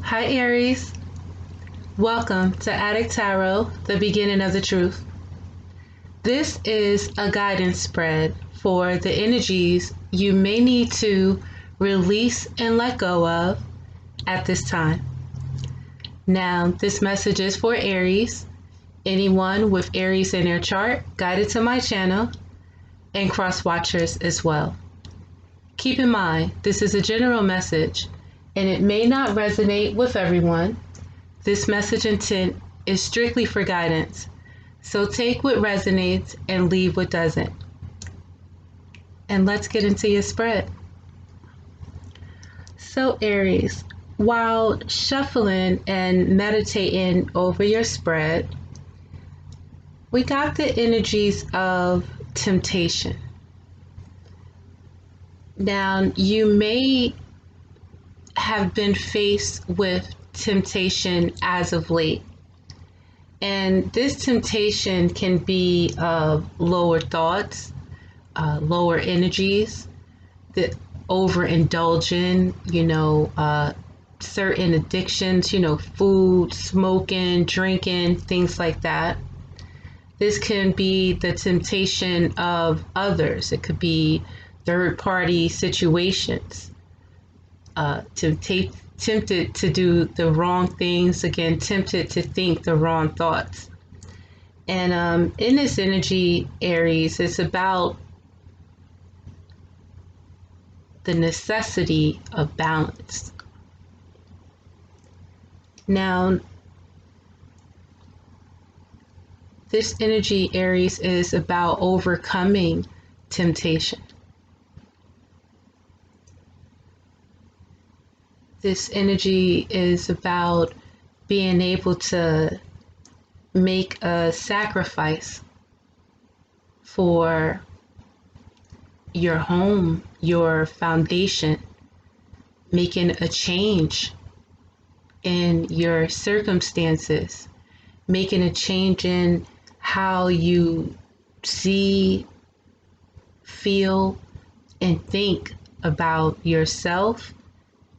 Hi Aries, welcome to Adik Tarot, the beginning of the truth. This is a guidance spread for the energies you may need to release and let go of at this time. Now, this message is for Aries, anyone with Aries in their chart, guided to my channel, and cross watchers as well. Keep in mind, this is a general message and it may not resonate with everyone. This message intent is strictly for guidance, so take what resonates and leave what doesn't. And let's get into your spread. So Aries, while shuffling and meditating over your spread, we got the energies of temptation. Now, you may have been faced with temptation as of late. And this temptation can be of lower thoughts, lower energies, the overindulging, certain addictions, food, smoking, drinking, things like that. This can be the temptation of others. It could be third-party situations. Tempted to do the wrong things, again, tempted to think the wrong thoughts. And in this energy, Aries, it's about the necessity of balance. Now, this energy, Aries, is about overcoming temptation. This energy is about being able to make a sacrifice for your home, your foundation, making a change in your circumstances, making a change in how you see, feel, and think about yourself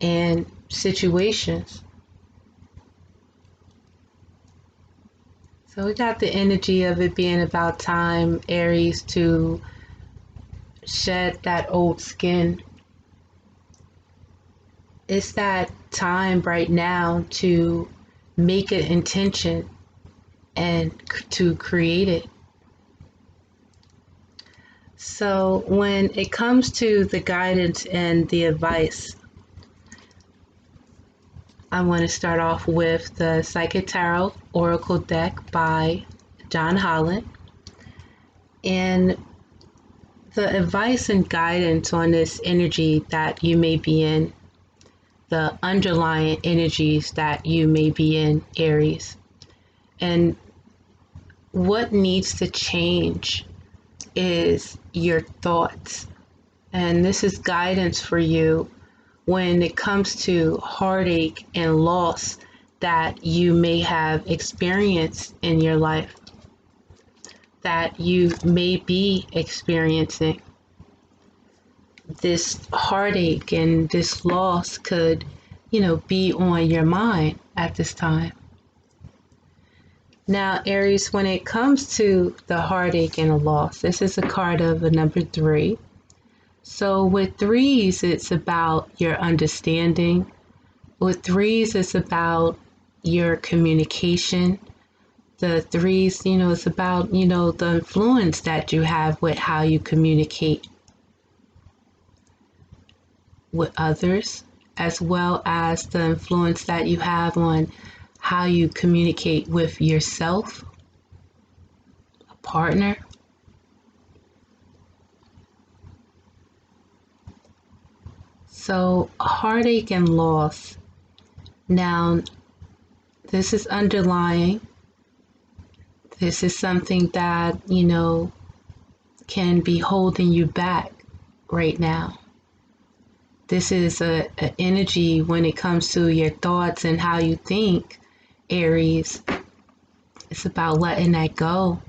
and situations. So we got the energy of it being about time, Aries, to shed that old skin. It's that time right now to make an intention and to create it. So when it comes to the guidance and the advice, I want to start off with the Psychic Tarot Oracle deck by John Holland. And the advice and guidance on this energy that you may be in, the underlying energies that you may be in, Aries, and what needs to change is your thoughts. And this is guidance for you when it comes to heartache and loss that you may have experienced in your life, that you may be experiencing. This heartache and this loss could, be on your mind at this time. Now, Aries, when it comes to the heartache and the loss, this is a card of a number 3. So with 3s, it's about your understanding. With 3s, it's about your communication. The 3s, it's about, the influence that you have with how you communicate with others, as well as the influence that you have on how you communicate with yourself, a partner. So heartache and loss. Now, this is underlying. This is something that, can be holding you back right now. This is an energy when it comes to your thoughts and how you think, Aries. It's about letting that go.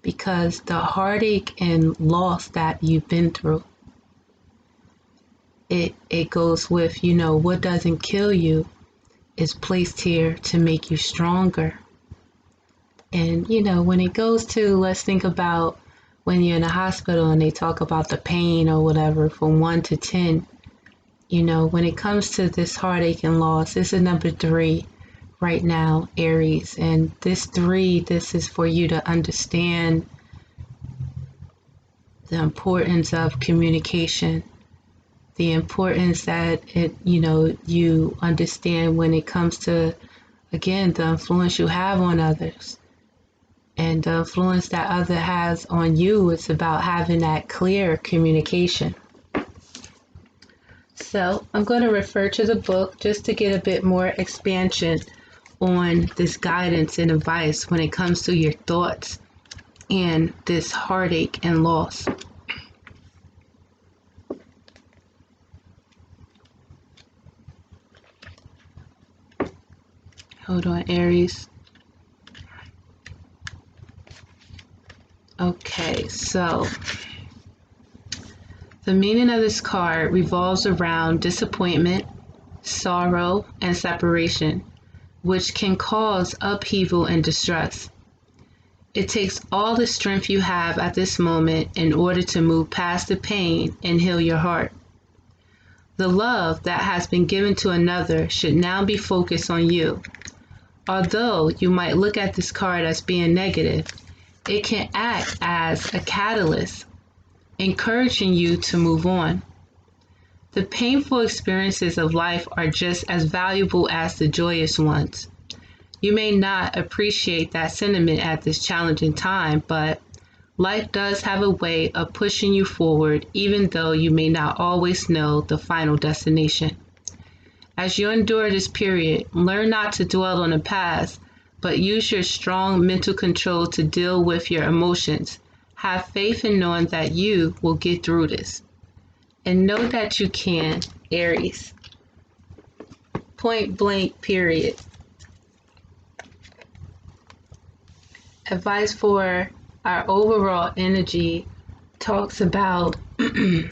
Because the heartache and loss that you've been through, it goes with, what doesn't kill you is placed here to make you stronger. And, when it goes to, let's think about when you're in a hospital and they talk about the pain or whatever from 1 to 10, when it comes to this heartache and loss, it's a number 3 right now, Aries. And this is for you to understand the importance of communication, the importance that you understand when it comes to, again, the influence you have on others and the influence that other has on you. It's about having that clear communication. So I'm going to refer to the book just to get a bit more expansion on this guidance and advice when it comes to your thoughts and this heartache and loss. Hold on, Aries. Okay, so the meaning of this card revolves around disappointment, sorrow, and separation, which can cause upheaval and distress. It takes all the strength you have at this moment in order to move past the pain and heal your heart. The love that has been given to another should now be focused on you. Although you might look at this card as being negative, it can act as a catalyst, encouraging you to move on. The painful experiences of life are just as valuable as the joyous ones. You may not appreciate that sentiment at this challenging time, but life does have a way of pushing you forward, even though you may not always know the final destination. As you endure this period, learn not to dwell on the past, but use your strong mental control to deal with your emotions. Have faith in knowing that you will get through this. And know that you can, Aries. Point blank, period. Advice for our overall energy talks about, in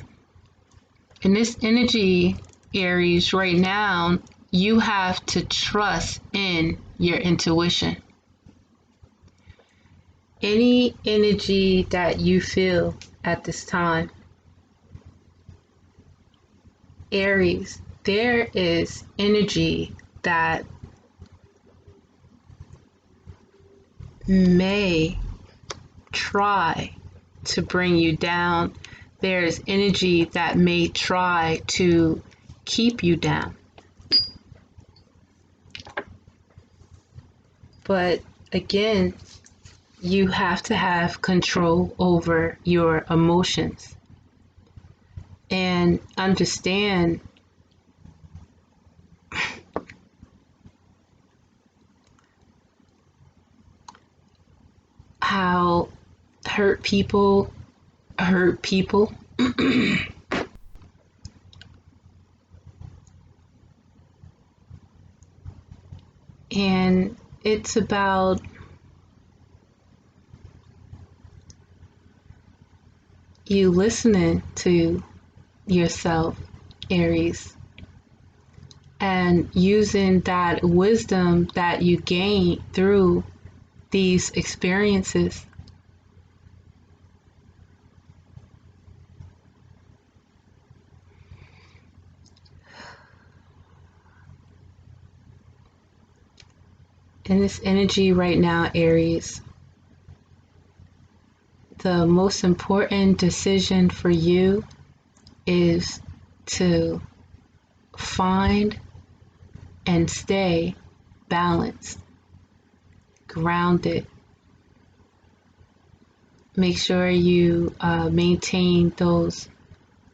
this energy, Aries, right now, you have to trust in your intuition. Any energy that you feel at this time, Aries, there is energy that may try to bring you down. There's energy that may try to keep you down. But again, you have to have control over your emotions and understand how hurt people hurt people. And it's about you listening to yourself, Aries, and using that wisdom that you gain through these experiences. In this energy right now, Aries, the most important decision for you is to find and stay balanced, grounded. Make sure you maintain those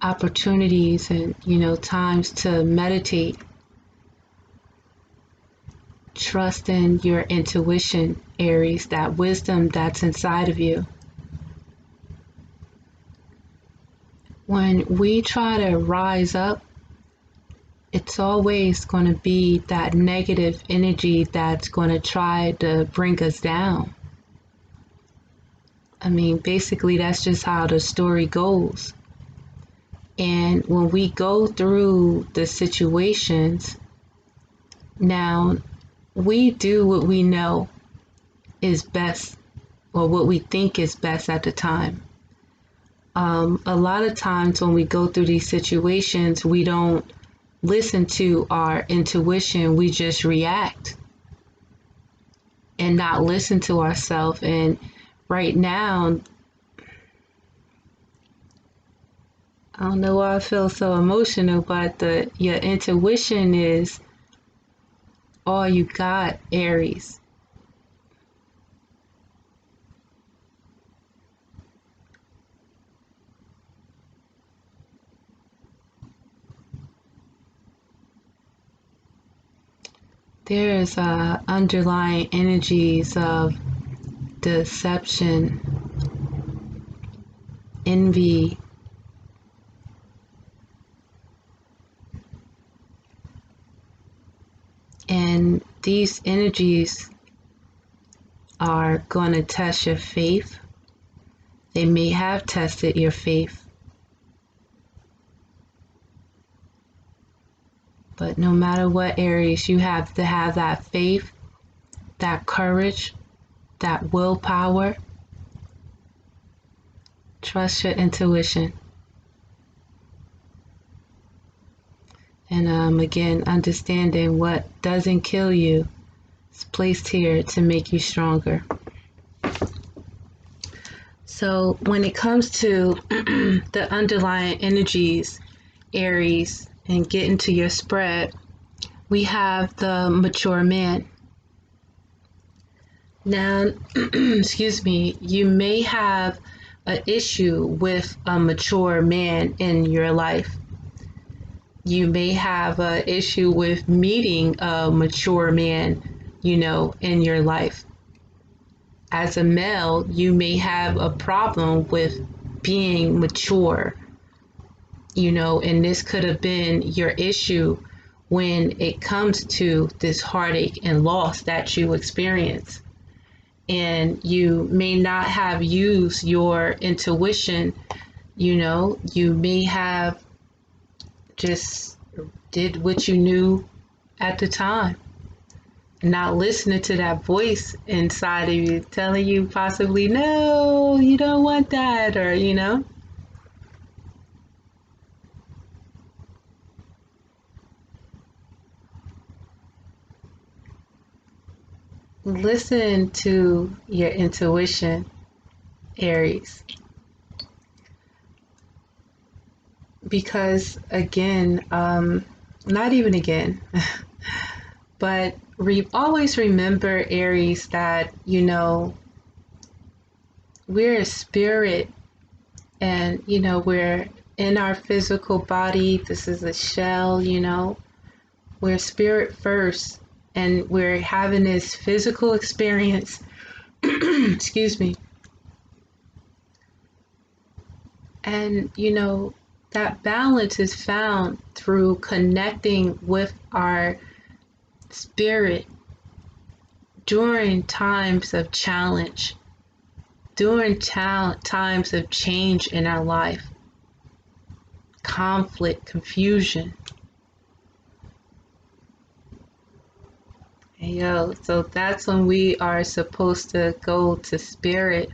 opportunities and, times to meditate. Trust in your intuition, Aries, that wisdom that's inside of you. When we try to rise up, it's always going to be that negative energy that's going to try to bring us down. I mean, basically, that's just how the story goes. And when we go through the situations, Now, we do what we know is best, or what we think is best at the time. A lot of times when we go through these situations, we don't listen to our intuition, we just react and not listen to ourselves. And right now, I don't know why I feel so emotional, but your intuition is all you got, Aries. There's underlying energies of deception, envy, and these energies are going to test your faith. They may have tested your faith, but no matter what, Aries, you have to have that faith, that courage, that willpower. Trust your intuition. And again, understanding what doesn't kill you is placed here to make you stronger. So when it comes to the underlying energies, Aries, and getting to your spread, we have the mature man. Now, excuse me, you may have an issue with a mature man in your life. You may have an issue with meeting a mature man, in your life. As a male, you may have a problem with being mature, and this could have been your issue when it comes to this heartache and loss that you experience. And you may not have used your intuition, you may have just did what you knew at the time, not listening to that voice inside of you telling you possibly, no, you don't want that, or, Listen to your intuition, Aries. Because again, not even again, but always remember, Aries, that, we're a spirit, and, we're in our physical body. This is a shell, we're spirit first, and we're having this physical experience. Excuse me. And, that balance is found through connecting with our spirit during times of challenge, during times of change in our life, conflict, confusion. So that's when we are supposed to go to spirit.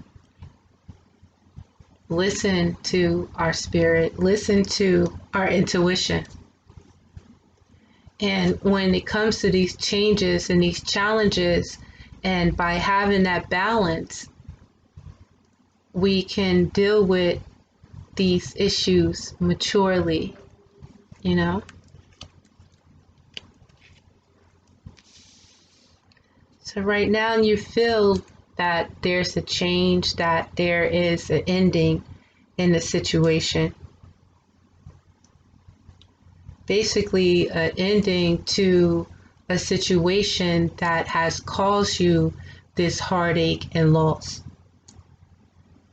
Listen to our spirit, listen to our intuition. And when it comes to these changes and these challenges, and by having that balance, we can deal with these issues maturely, So right now you feel that there's a change, that there is an ending in the situation. Basically, an ending to a situation that has caused you this heartache and loss.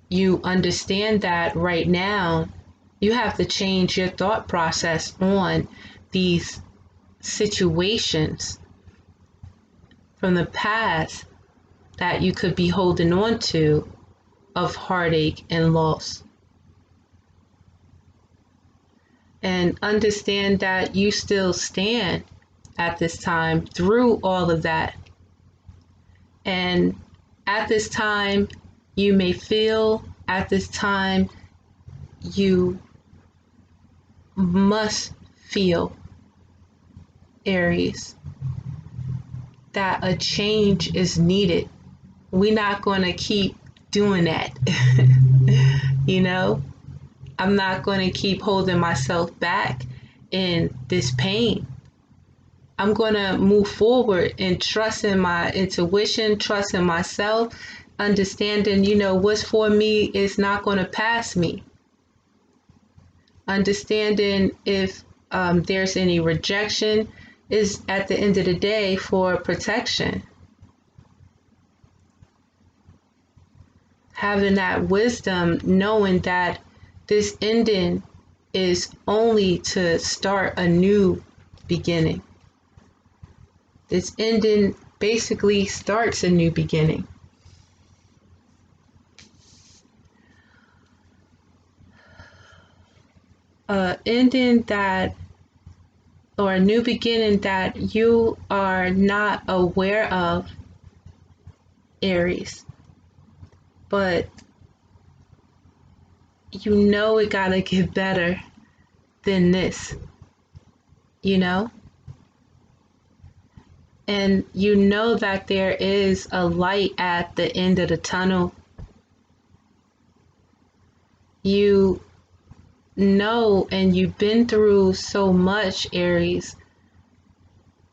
You understand that right now you have to change your thought process on these situations from the past that you could be holding on to of heartache and loss. And understand that you still stand at this time through all of that. And at this time, you may feel, at this time, you must feel, Aries, that a change is needed. We're not going to keep doing that. You know, I'm not going to keep holding myself back in this pain. I'm going to move forward and trust in my intuition, trust in myself, understanding, what's for me is not going to pass me. Understanding if there's any rejection is at the end of the day for protection. Having that wisdom, knowing that this ending is only to start a new beginning. This ending basically starts a new beginning. Ending that, or a new beginning that you are not aware of, Aries, but it gotta get better than this, and that there is a light at the end of the tunnel. You know, and you've been through so much, Aries,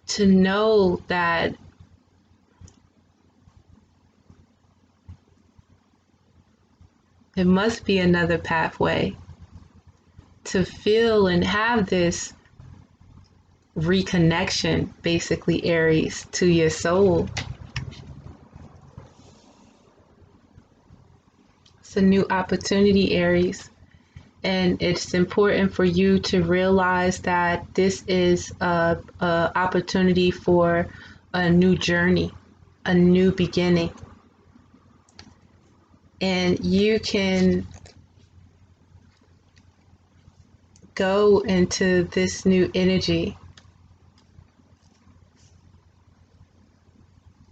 to know that it must be another pathway to feel and have this reconnection, basically, Aries, to your soul. It's a new opportunity, Aries. And it's important for you to realize that this is a opportunity for a new journey, a new beginning. And you can go into this new energy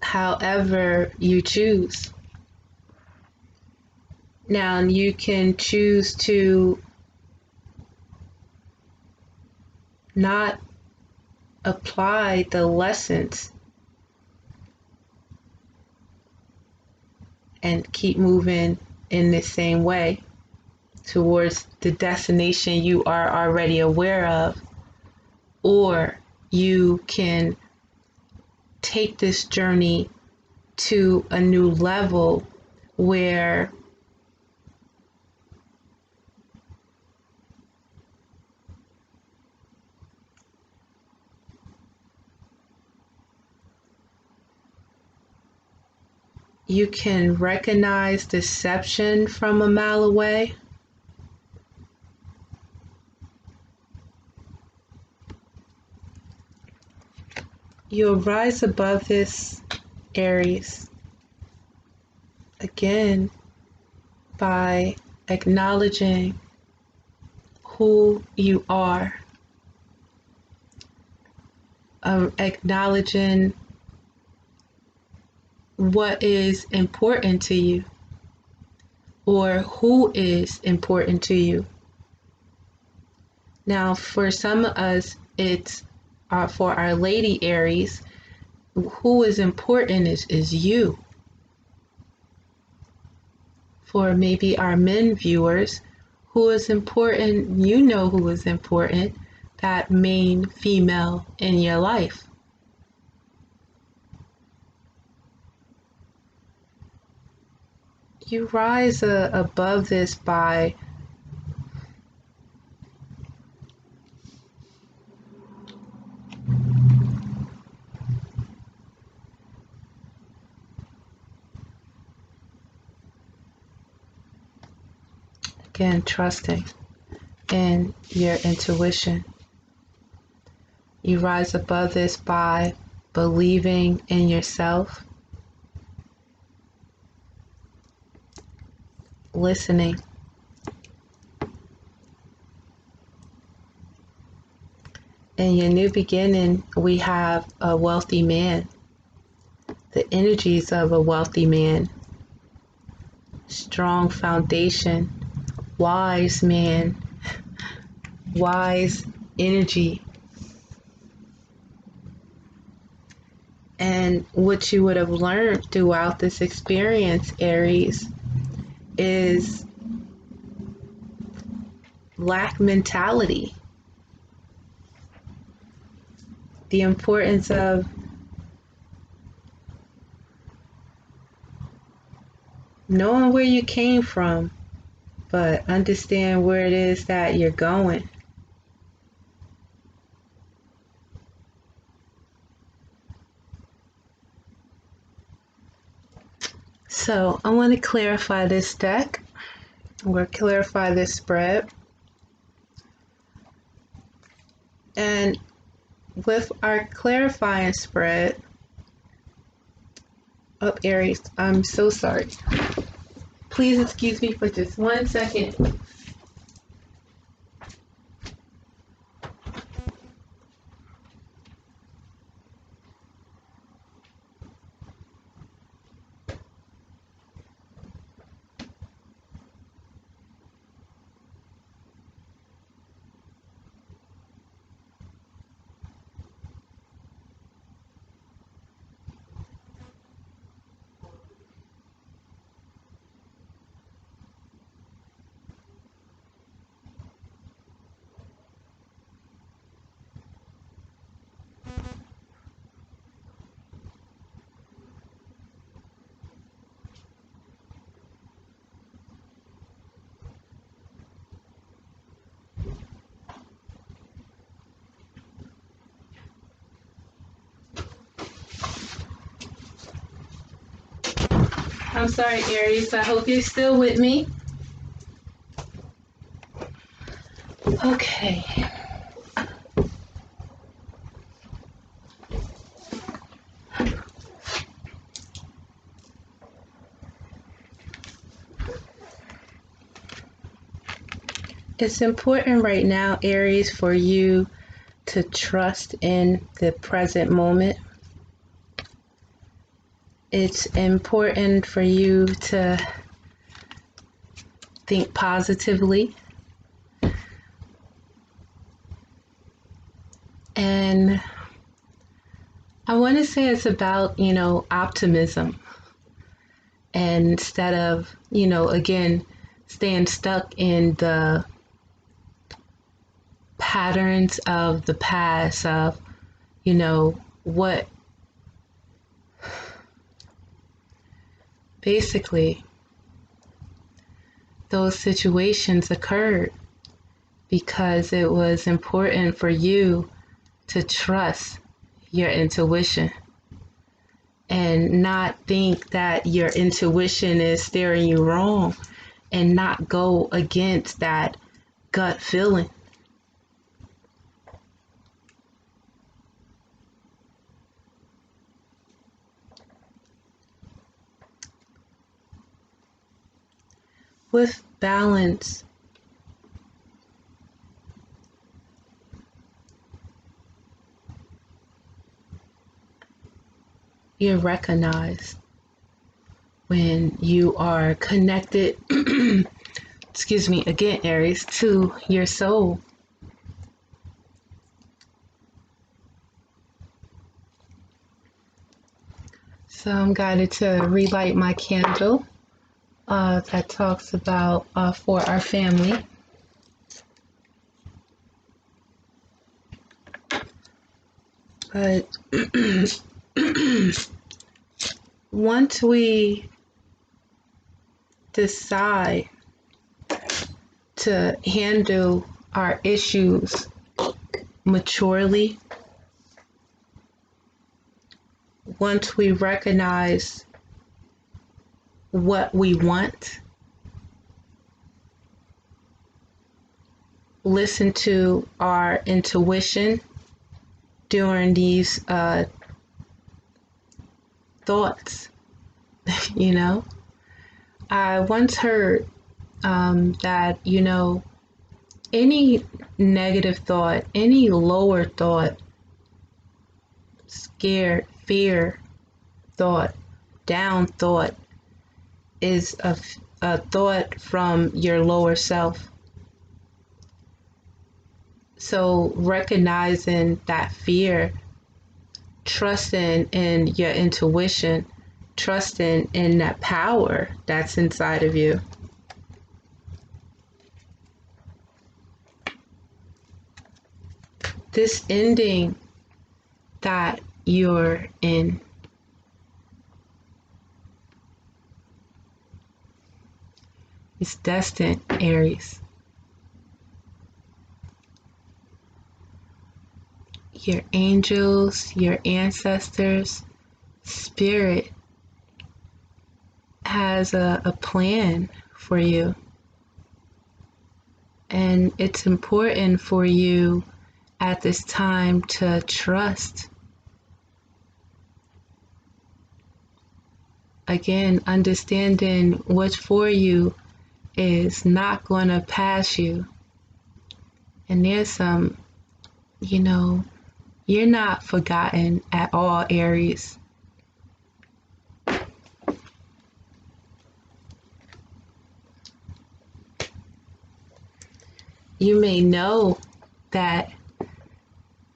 however you choose. Now, you can choose to not apply the lessons and keep moving in the same way towards the destination you are already aware of, or you can take this journey to a new level where you can recognize deception from a mile away. You'll rise above this, Aries, again by acknowledging who you are, acknowledging what is important to you, or who is important to you. Now, for some of us, it's for our lady Aries, who is important is you. For maybe our men viewers, who is important, who is important, that main female in your life. You rise above this by again trusting in your intuition. You rise above this by believing in yourself, listening, In your new beginning, we have a wealthy man, the energies of a wealthy man, strong foundation, wise man, wise energy. And what you would have learned throughout this experience, Aries, is lack mentality. The importance of knowing where you came from, but understand where it is that you're going. So I want to clarify this deck. We'll clarify this spread. And with our clarifying spread, Aries, I'm so sorry. Please excuse me for just 1 second. I'm sorry, Aries. I hope you're still with me. Okay. It's important right now, Aries, for you to trust in the present moment. It's important for you to think positively. And I want to say it's about, optimism. And instead of, again, staying stuck in the patterns of the past of, what basically those situations occurred because it was important for you to trust your intuition and not think that your intuition is steering you wrong and not go against that gut feeling. With balance, you're recognized when you are connected, excuse me, again, Aries, to your soul. So I'm guided to relight my candle that talks about for our family. But once we decide to handle our issues maturely, once we recognize what we want, listen to our intuition during these thoughts, I once heard that, Any negative thought, any lower thought, scared, fear thought, down thought is a thought from your lower self. So recognizing that fear, trusting in your intuition, trusting in that power that's inside of you. This ending that you're in is destined, Aries. Your angels, your ancestors, spirit has a plan for you. And it's important for you at this time to trust. Again, understanding what's for you is not going to pass you. And there's some, you're not forgotten at all, Aries. You may know that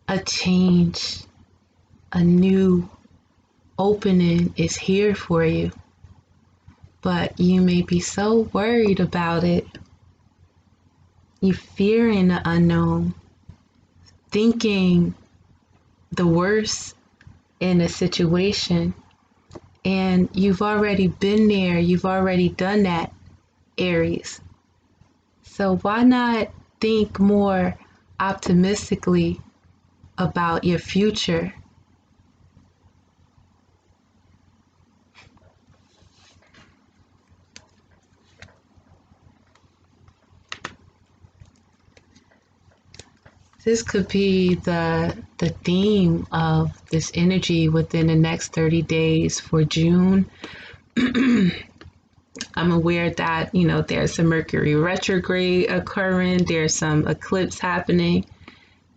a change, a new opening is here for you, but you may be so worried about it. You fearing the unknown, thinking the worst in a situation, and you've already been there, you've already done that, Aries. So why not think more optimistically about your future? This could be the theme of this energy within the next 30 days for June. I'm aware that, there's some Mercury retrograde occurring, there's some eclipse happening.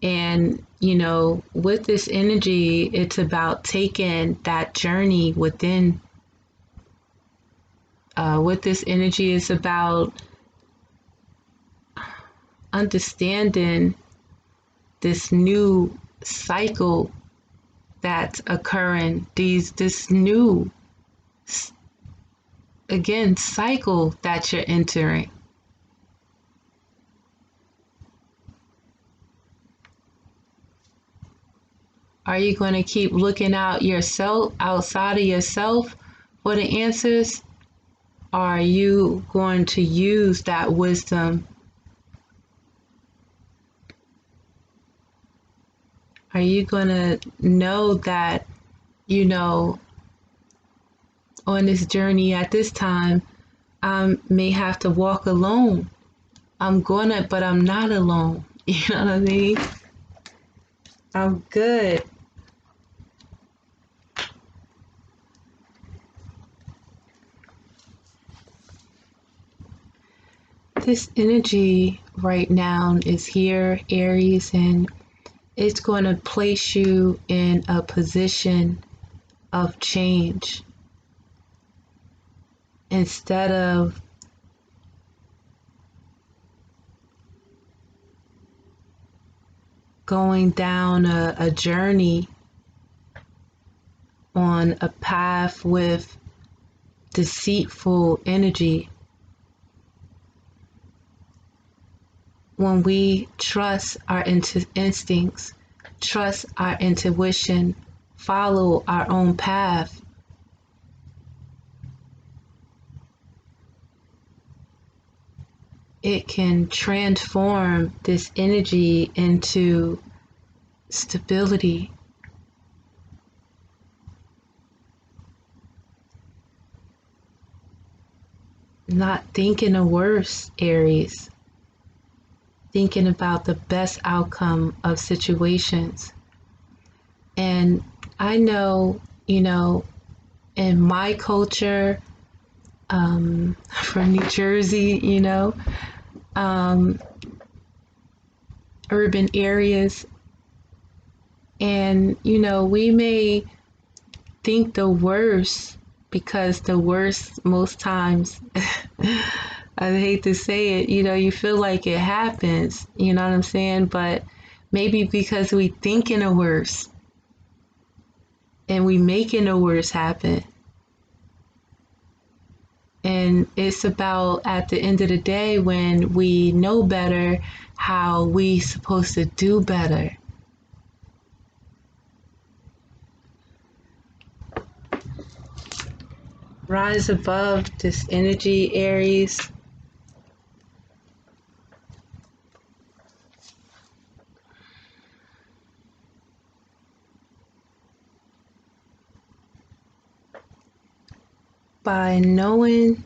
And, with this energy, it's about taking that journey within. With this energy, it's about understanding this new cycle that's occurring, this new, again, cycle that you're entering. Are you going to keep looking outside of yourself for the answers? Or are you going to use that wisdom? Are you going to know that, on this journey at this time, I may have to walk alone. But I'm not alone. You know what I mean? I'm good. This energy right now is here, Aries, and it's going to place you in a position of change. Instead of going down a journey on a path with deceitful energy, when we trust our instincts, trust our intuition, follow our own path, it can transform this energy into stability. Not thinking the worst, Aries. Thinking about the best outcome of situations. And I know, in my culture, from New Jersey, urban areas. And, we may think the worst because the worst most times, I hate to say it, you feel like it happens, you know what I'm saying? But maybe because we thinking the worst and we making the worst happen. And it's about, at the end of the day, when we know better, how we supposed to do better. Rise above this energy, Aries. By knowing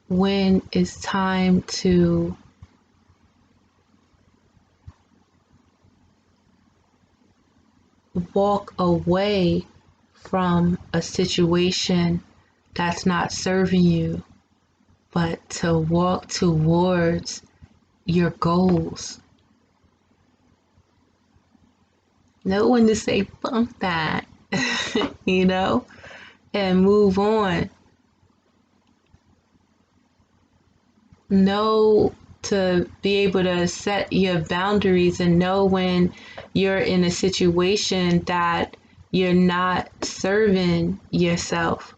when it's time to walk away from a situation that's not serving you, but to walk towards your goals. Know when to say, "Bump that," and move on. Know to be able to set your boundaries and know when you're in a situation that you're not serving yourself.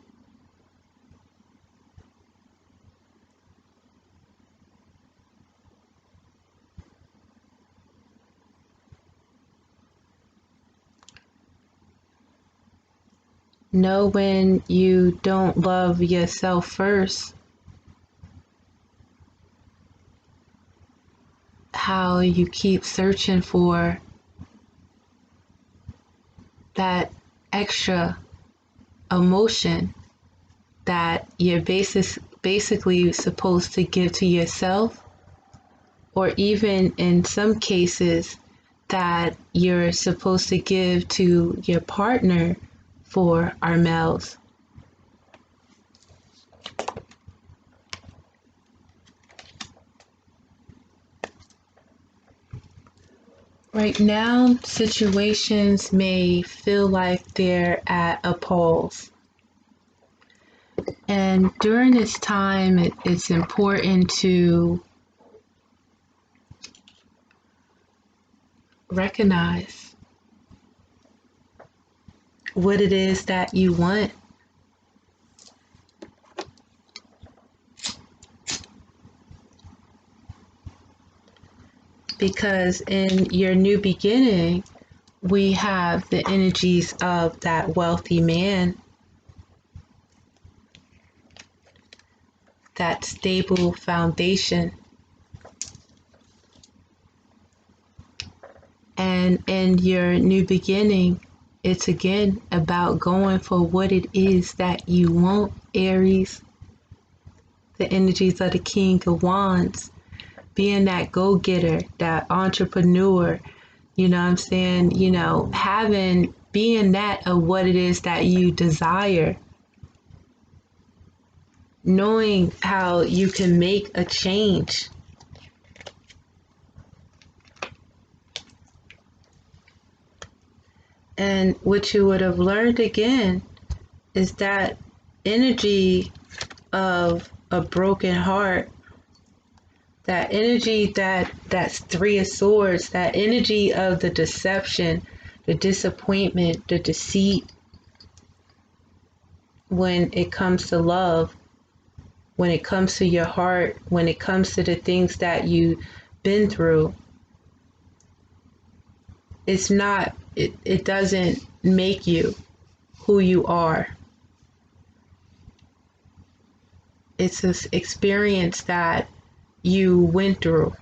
Know when you don't love yourself first. How you keep searching for that extra emotion that you're basically supposed to give to yourself, or even in some cases that you're supposed to give to your partner for our males. Right now, situations may feel like they're at a pause. And during this time, it's important to recognize what it is that you want. Because in your new beginning, we have the energies of that wealthy man, that stable foundation. And in your new beginning, it's again about going for what it is that you want, Aries. The energies of the King of Wands, being that go-getter, that entrepreneur, you know what I'm saying? Being that of what it is that you desire. Knowing how you can make a change. And what you would have learned again is that energy of a broken heart, that energy that's Three of Swords, that energy of the deception, the disappointment, the deceit when it comes to love, when it comes to your heart, when it comes to the things that you've been through. It doesn't make you who you are. It's an experience that you went through.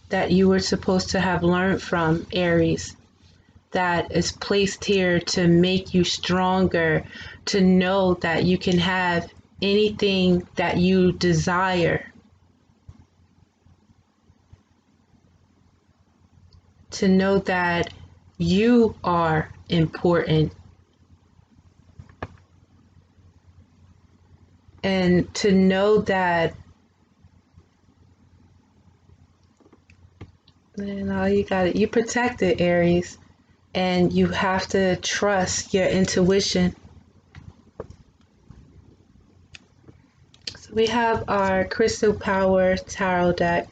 That you were supposed to have learned from, Aries. That is placed here to make you stronger, to know that you can have anything that you desire. To know that you are important. And to know that, you protect it, Aries, and you have to trust your intuition. So we have our Crystal Power Tarot deck,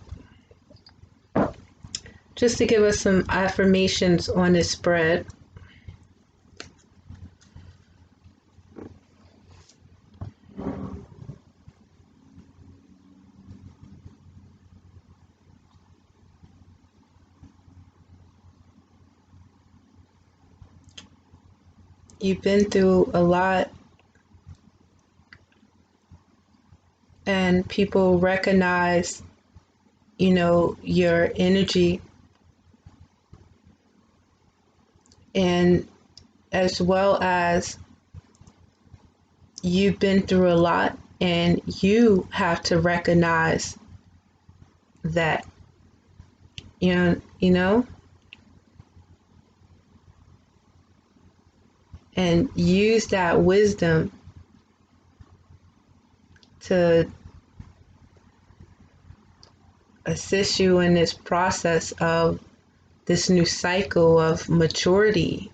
just to give us some affirmations on this spread. You've been through a lot, and people recognize, your energy, and as well as you've been through a lot, and you have to recognize that, you know, and use that wisdom to assist you in this process of this new cycle of maturity,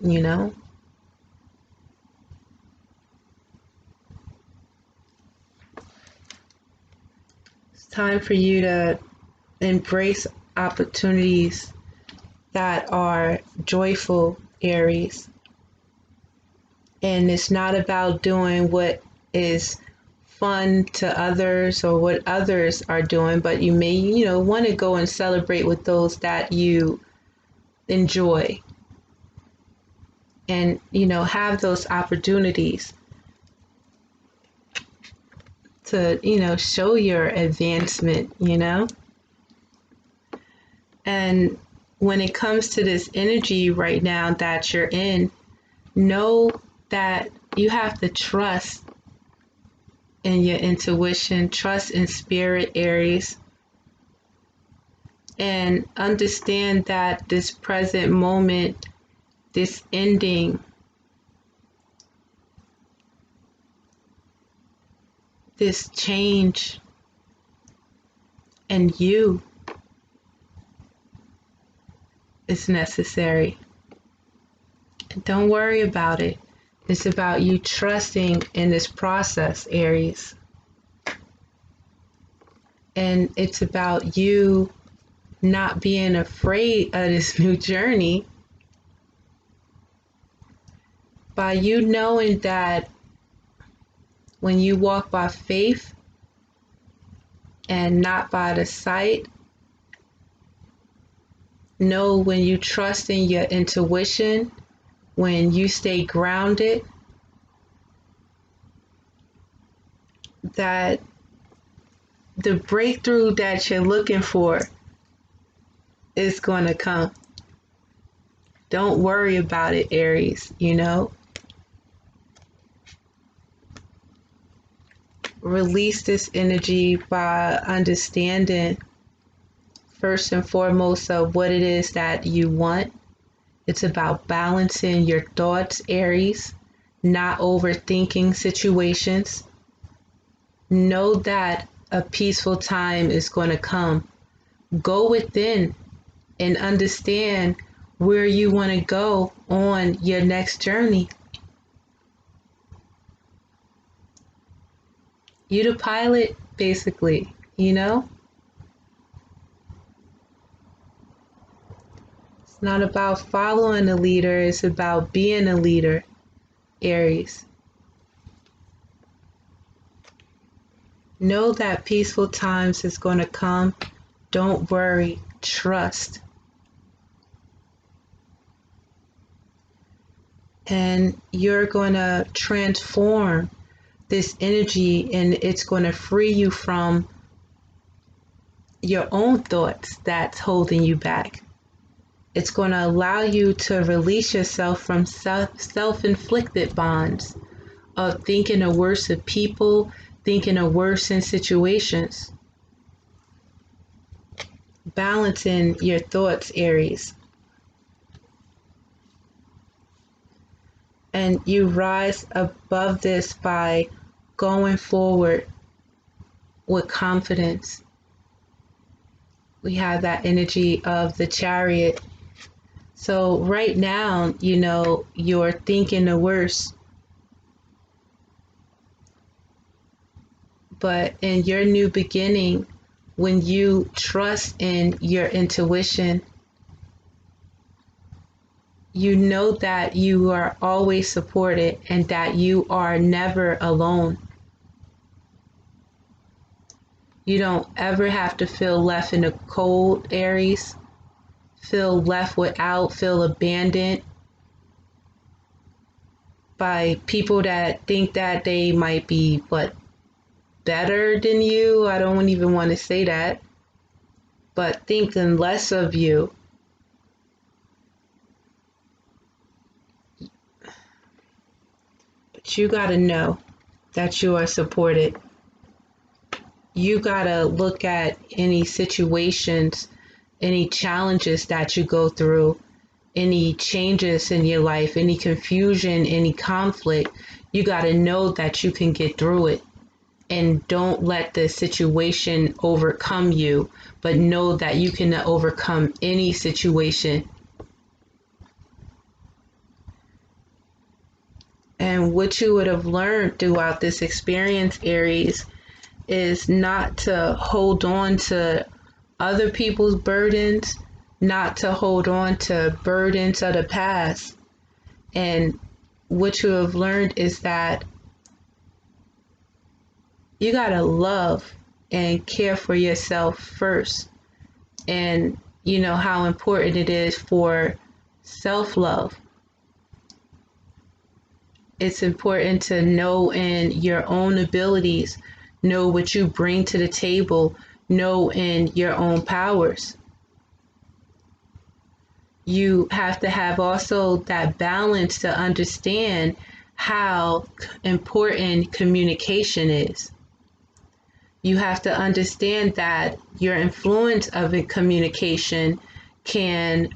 It's time for you to embrace opportunities that are joyful, Aries. And it's not about doing what is fun to others or what others are doing, but you may, want to go and celebrate with those that you enjoy, and, have those opportunities to, show your advancement, And when it comes to this energy right now that you're in, know that you have to trust in your intuition, trust in spirit, Aries, and understand that this present moment, this ending, this change, and you is necessary. Don't worry about it. It's about you trusting in this process, Aries. And it's about you not being afraid of this new journey, by you knowing that when you walk by faith and not by the sight, know when you trust in your intuition, when you stay grounded, that the breakthrough that you're looking for is going to come. Don't worry about it, Aries, Release this energy by understanding, first and foremost, of what it is that you want. It's about balancing your thoughts, Aries, not overthinking situations. Know that a peaceful time is going to come. Go within and understand where you want to go on your next journey. You the pilot, basically, It's not about following a leader, it's about being a leader, Aries. Know that peaceful times is going to come. Don't worry, trust. And you're going to transform this energy, and it's going to free you from your own thoughts that's holding you back. It's going to allow you to release yourself from self-inflicted bonds of thinking the worst of people, thinking the worst in situations. Balancing your thoughts, Aries. And you rise above this by going forward with confidence. We have that energy of the Chariot. So right now, you're thinking the worst. But in your new beginning, when you trust in your intuition, you know that you are always supported and that you are never alone. You don't ever have to feel left in the cold, Aries. Feel left without, feel abandoned by people that think that they might be, better than you. I don't even want to say that, but thinking less of you. But you got to know that you are supported. You got to look at any situations, any challenges that you go through, any changes in your life, any confusion, any conflict. You got to know that you can get through it. And don't let the situation overcome you, but know that you can overcome any situation. And what you would have learned throughout this experience, Aries, is not to hold on to other people's burdens, not to hold on to burdens of the past. And what you have learned is that you gotta love and care for yourself first. And you know how important it is for self-love. It's important to know in your own abilities, know what you bring to the table, know in your own powers. You have to have also that balance to understand how important communication is. You have to understand that your influence of communication can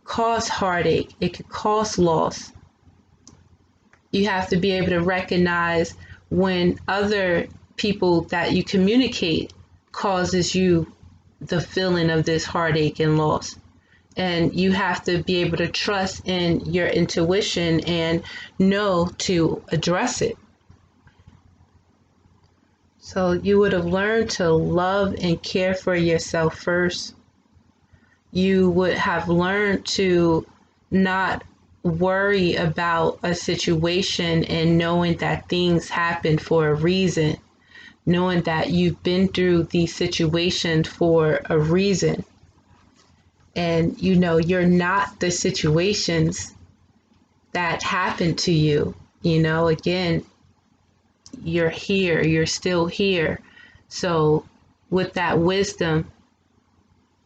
cause heartache, it can cause loss. You have to be able to recognize when other people that you communicate causes you the feeling of this heartache and loss. And you have to be able to trust in your intuition and know to address it. So you would have learned to love and care for yourself first. You would have learned to not worry about a situation and knowing that things happen for a reason, knowing that you've been through these situations for a reason. And you're not the situations that happen to you. Again, you're here, you're still here. So with that wisdom,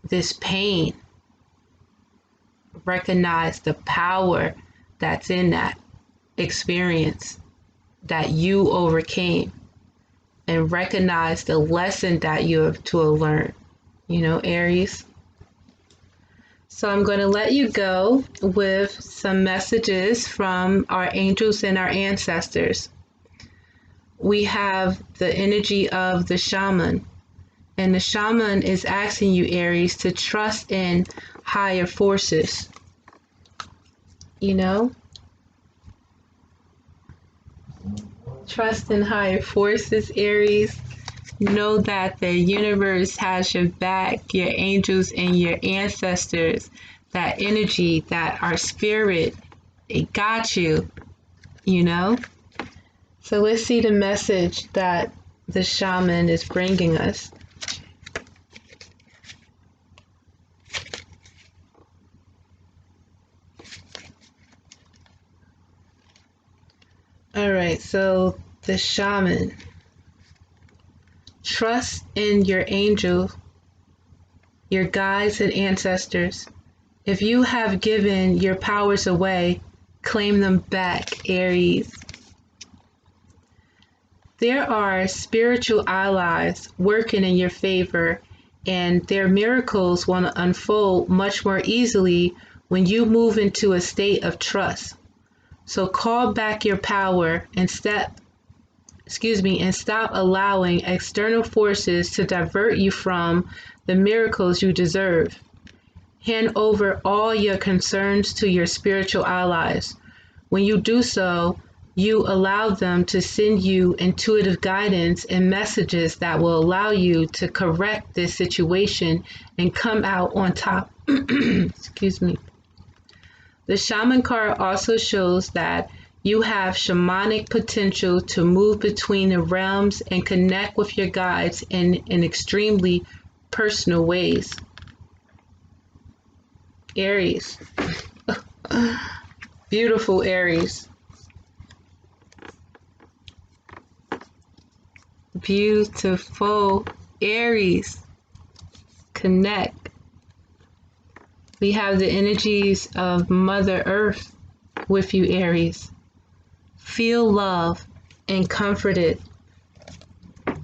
this pain, recognize the power that's in that experience that you overcame, and recognize the lesson that you have to learn, Aries. So I'm going to let you go with some messages from our angels and our ancestors. We have the energy of the shaman, and the shaman is asking you, Aries, to trust in higher forces. Trust in higher forces, Aries. Know that the universe has your back, your angels and your ancestors, that energy, that our spirit, it got you, So let's see the message that the shaman is bringing us. All right, so the shaman. Trust in your angels, your guides and ancestors. If you have given your powers away, claim them back, Aries. There are spiritual allies working in your favor, and their miracles want to unfold much more easily when you move into a state of trust. So call back your power and step and stop allowing external forces to divert you from the miracles you deserve. Hand over all your concerns to your spiritual allies. When you do so, you allow them to send you intuitive guidance and messages that will allow you to correct this situation and come out on top. Excuse me. The Shaman card also shows that you have shamanic potential to move between the realms and connect with your guides in extremely personal ways. Aries. Beautiful Aries. Beautiful Aries. Connect. We have the energies of Mother Earth with you, Aries. Feel love and comforted.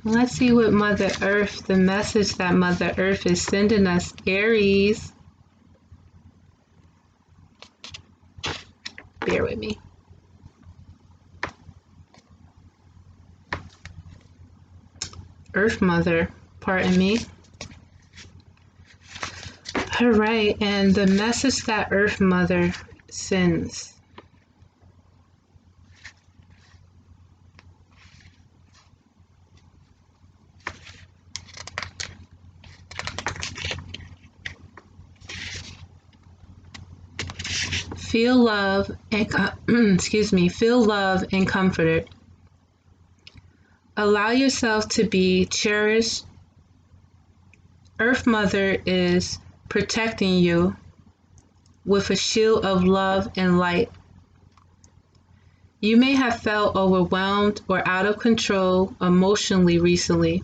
Let's see what Mother Earth, the message that Mother Earth is sending us, Aries. Bear with me. Earth Mother, pardon me. All right, and the message that Earth Mother sends. Feel love and feel love and comforted. Allow yourself to be cherished. Earth Mother is protecting you with a shield of love and light. You may have felt overwhelmed or out of control emotionally recently,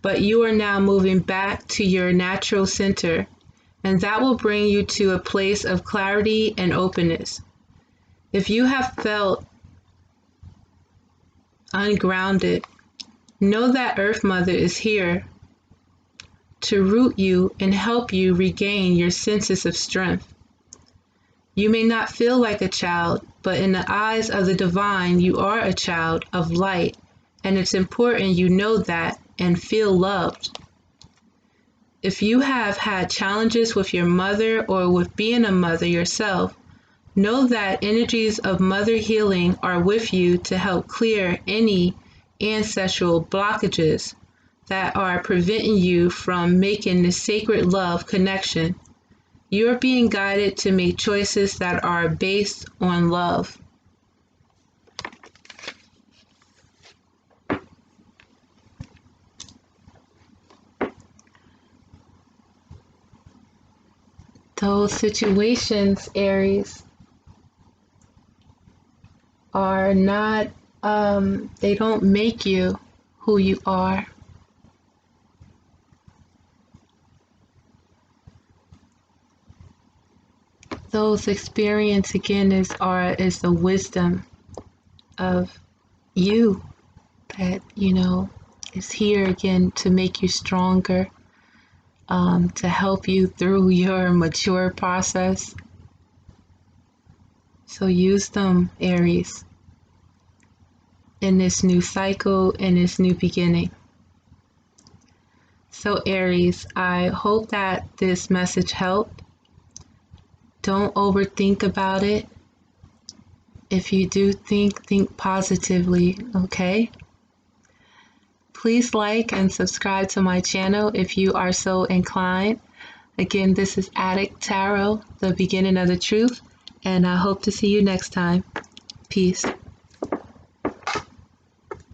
but you are now moving back to your natural center, and that will bring you to a place of clarity and openness. If you have felt ungrounded, know that Earth Mother is here to root you and help you regain your senses of strength. You may not feel like a child, but in the eyes of the divine, you are a child of light, and it's important you know that and feel loved. If you have had challenges with your mother or with being a mother yourself, know that energies of mother healing are with you to help clear any ancestral blockages that are preventing you from making the sacred love connection. You are being guided to make choices that are based on love. Those situations, Aries, are not, they don't make you who you are. Those experiences again is the wisdom of you that is here again to make you stronger, to help you through your mature process. So use them, Aries, in this new cycle, in this new beginning. So Aries, I hope that this message helped. Don't overthink about it. If you do think positively, okay? Please like and subscribe to my channel if you are so inclined. Again, this is Adik Tarot, the beginning of the truth, and I hope to see you next time. Peace.